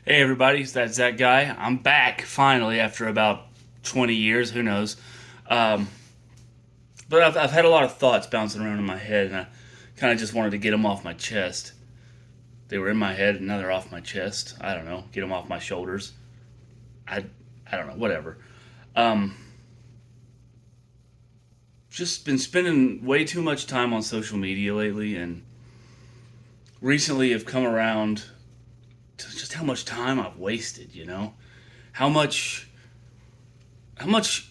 Hey everybody, that's that guy. I'm back finally after about 20 years, who knows. Um, but I've had a lot of thoughts bouncing around in my head, and I kind of just wanted to get them off my chest. They were in my head, and now they're off my chest. I don't know, get them off my shoulders. I, I don't know, whatever. Um, just been spending way too much time on social media lately, and recently have come around to just how much time I've wasted. How much, how much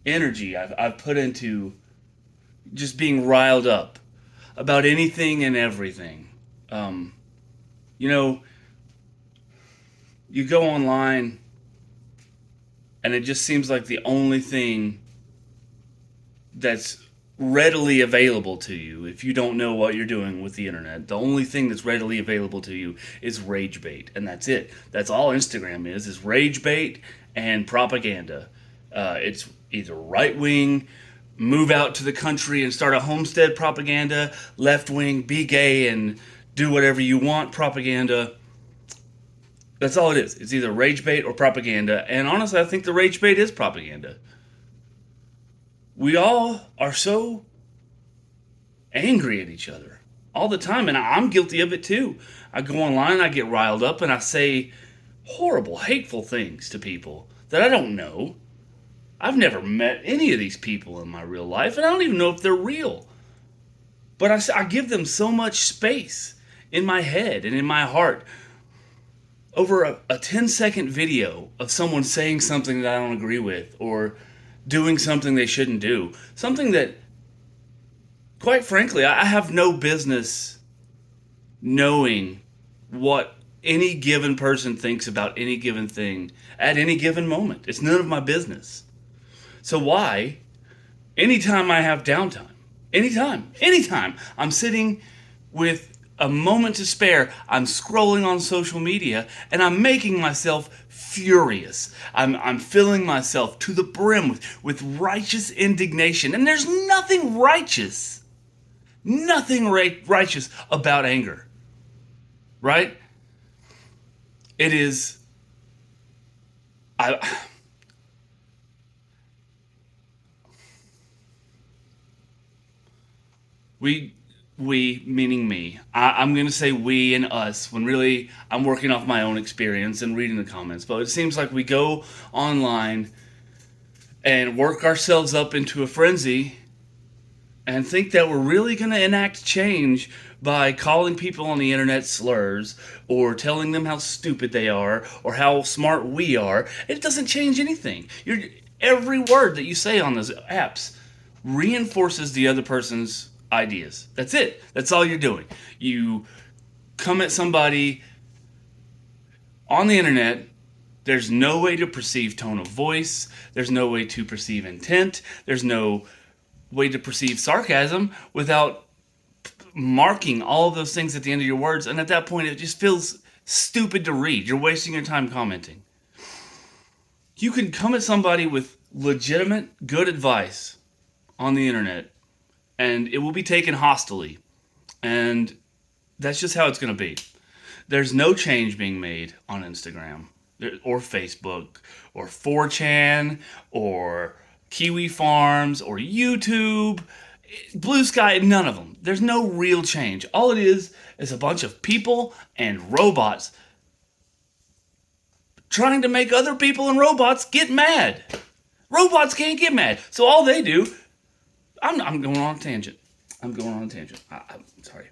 energy I've put into just being riled up about anything and everything. Um, you know, you go online and it just seems like the only thing that's readily available to you if you don't know what you're doing with the internet. The only thing that's readily available to you is rage bait, and that's it. That's all Instagram is rage bait and propaganda. It's either right wing, move out to the country and start a homestead propaganda, left wing, be gay and do whatever you want propaganda. That's all it is. It's either rage bait or propaganda. And honestly, I think the rage bait is propaganda. We all are so angry at each other all the time, and I'm guilty of it too. I go online, I get riled up, and I say horrible, hateful things to people that I don't know. I've never met any of these people in my real life, and I don't even know if they're real. But I give them so much space in my head and in my heart over a 10-second video of someone saying something that I don't agree with or doing something they shouldn't do. Something that, quite frankly, I have no business knowing what any given person thinks about any given thing at any given moment. It's none of my business. So why, anytime I have downtime, anytime I'm sitting with a moment to spare, I'm scrolling on social media and I'm making myself furious. I'm filling myself to the brim with righteous indignation. And there's nothing righteous about anger, right? It is, I, we we meaning me. I'm going to say we and us when really I'm working off my own experience and reading the comments. But it seems like we go online and work ourselves up into a frenzy and think that we're really going to enact change by calling people on the internet slurs or telling them how stupid they are or how smart we are. It doesn't change anything. Every word that you say on those apps reinforces the other person's ideas. That's it. That's all you're doing. You come at somebody on the internet. There's no way to perceive tone of voice. There's no way to perceive intent. There's no way to perceive sarcasm without marking all of those things at the end of your words. And at that point, it just feels stupid to read. You're wasting your time commenting. You can come at somebody with legitimate, good advice on the internet, and it will be taken hostilely. And that's just how it's going to be. There's no change being made on Instagram or Facebook or 4chan or Kiwi Farms or YouTube, Blue Sky, none of them. There's no real change. All it is a bunch of people and robots trying to make other people and robots get mad. Robots can't get mad. So all they do, I'm going on a tangent. I'm sorry.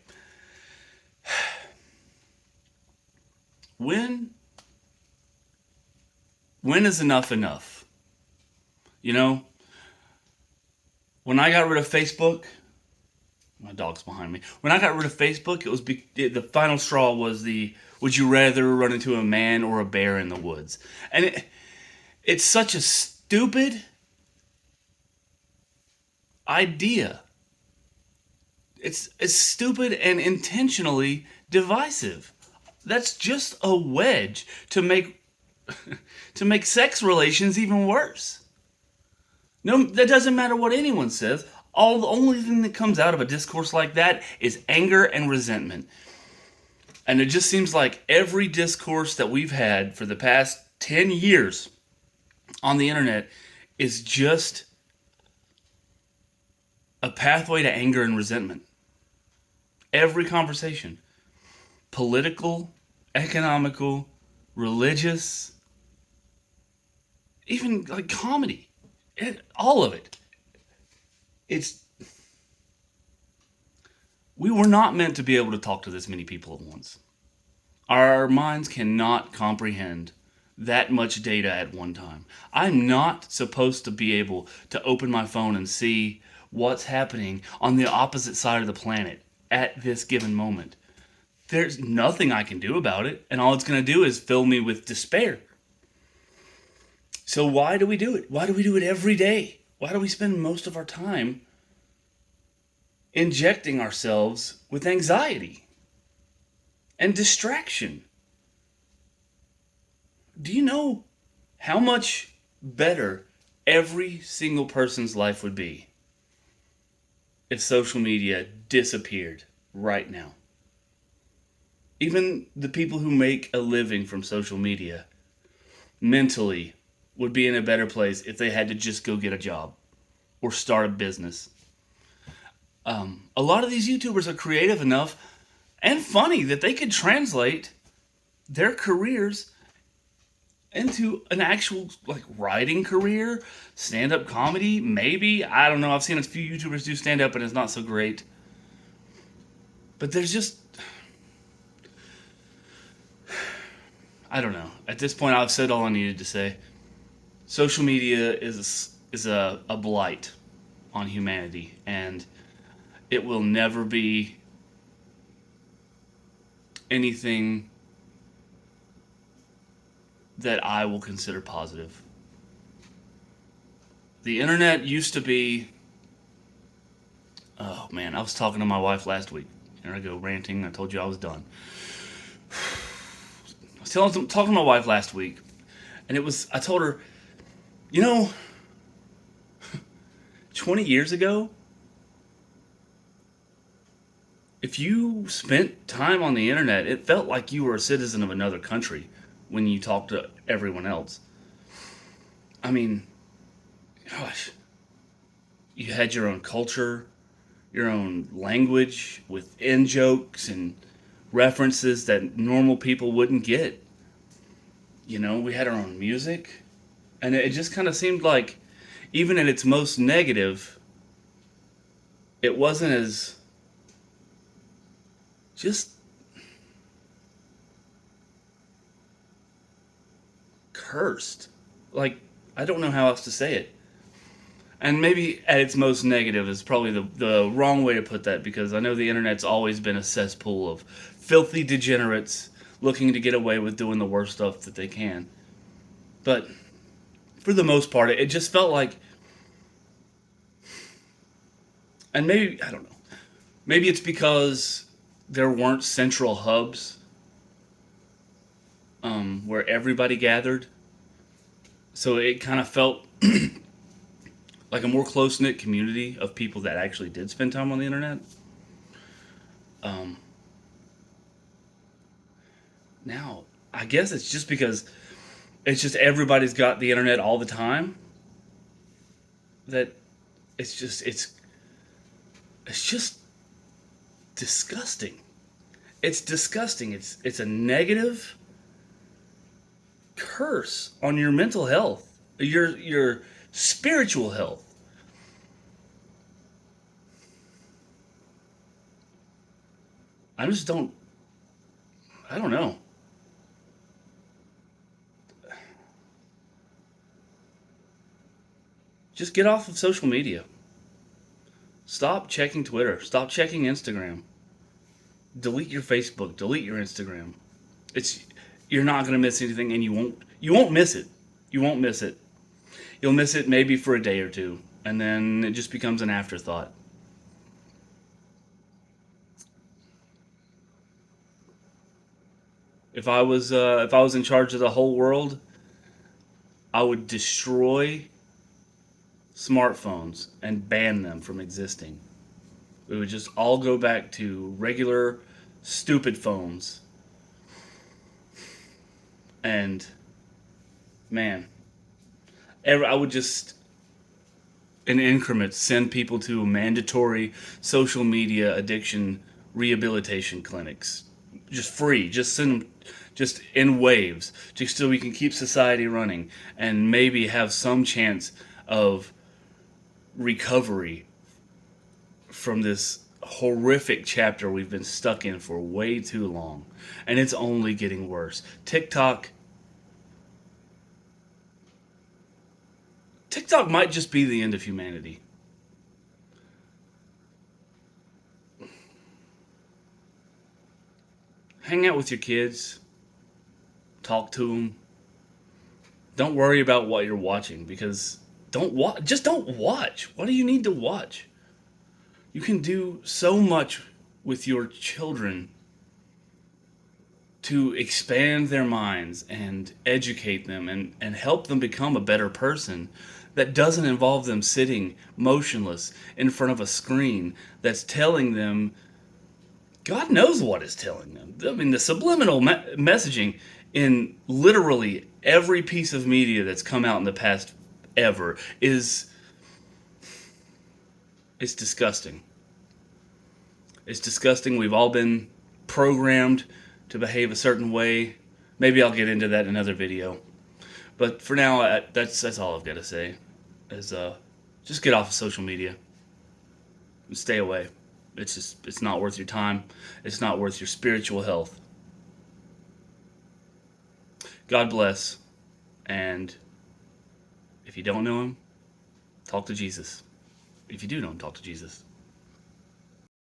When is enough enough? You know, when I got rid of Facebook, my dog's behind me. When I got rid of Facebook, the final straw was the would you rather run into a man or a bear in the woods? And it's such a stupid idea. It's stupid and intentionally divisive. That's just a wedge to make to make sex relations even worse. No, that doesn't matter what anyone says. The only thing that comes out of a discourse like that is anger and resentment. And it just seems like every discourse that we've had for the past 10 years on the internet is just a pathway to anger and resentment. Every conversation, political, economical, religious, even like comedy, all of it. It's we were not meant to be able to talk to this many people at once. Our minds cannot comprehend that much data at one time. I'm not supposed to be able to open my phone and see what's happening on the opposite side of the planet at this given moment. There's nothing I can do about it, and all it's going to do is fill me with despair. So why do we do it? Why do we do it every day? Why do we spend most of our time injecting ourselves with anxiety and distraction? Do you know how much better every single person's life would be if social media disappeared right now? Even the people who make a living from social media mentally would be in a better place if they had to just go get a job or start a business. A lot of these YouTubers are creative enough and funny that they could translate their careers into an actual like writing career, stand-up comedy, maybe. I don't know. I've seen a few YouTubers do stand-up and it's not so great. But there's just I don't know. At this point I've said all I needed to say. Social media is a blight on humanity, and it will never be anything that I will consider positive. The internet used to be... Oh man, I was talking to my wife last week. Here I go, ranting. I told you I was done. I was talking to my wife last week, and I told her, 20 years ago, if you spent time on the internet, it felt like you were a citizen of another country when you talked to everyone else. I mean, gosh, you had your own culture, your own language with in-jokes and references that normal people wouldn't get. We had our own music, and it just kind of seemed like, even at its most negative, it wasn't as just cursed. Like, I don't know how else to say it. And maybe at its most negative is probably the wrong way to put that, because I know the internet's always been a cesspool of filthy degenerates looking to get away with doing the worst stuff that they can. But for the most part, it just felt like, and maybe, I don't know, maybe it's because there weren't central hubs where everybody gathered. So it kind of felt like a more close-knit community of people that actually did spend time on the internet. Now, I guess it's just because it's just everybody's got the internet all the time that it's just disgusting. It's disgusting. It's a negative curse on your mental health, your spiritual health. I just don't. I don't know. Just get off of social media. Stop checking Twitter. Stop checking Instagram. Delete your Facebook. Delete your Instagram. You're not gonna miss anything, and you won't miss it. You won't miss it. You'll miss it maybe for a day or two, and then it just becomes an afterthought. If I was in charge of the whole world, I would destroy smartphones and ban them from existing. We would just all go back to regular, stupid phones And man, I would just in increments send people to mandatory social media addiction rehabilitation clinics, just free. Just send them, just in waves, just so we can keep society running and maybe have some chance of recovery from this horrific chapter we've been stuck in for way too long. And it's only getting worse. TikTok might just be the end of humanity. Hang out with your kids, talk to them. Don't worry about what you're watching, because just don't watch. What do you need to watch? You can do so much with your children to expand their minds and educate them and help them become a better person that doesn't involve them sitting motionless in front of a screen that's telling them God knows what it's telling them. I mean, the subliminal messaging in literally every piece of media that's come out in the past ever is it's disgusting. It's disgusting. We've all been programmed to behave a certain way. Maybe I'll get into that in another video. But for now, that's all I've got to say. Is just get off of social media and stay away. It's not worth your time. It's not worth your spiritual health. God bless. And if you don't know him, talk to Jesus. If you do know him, talk to Jesus.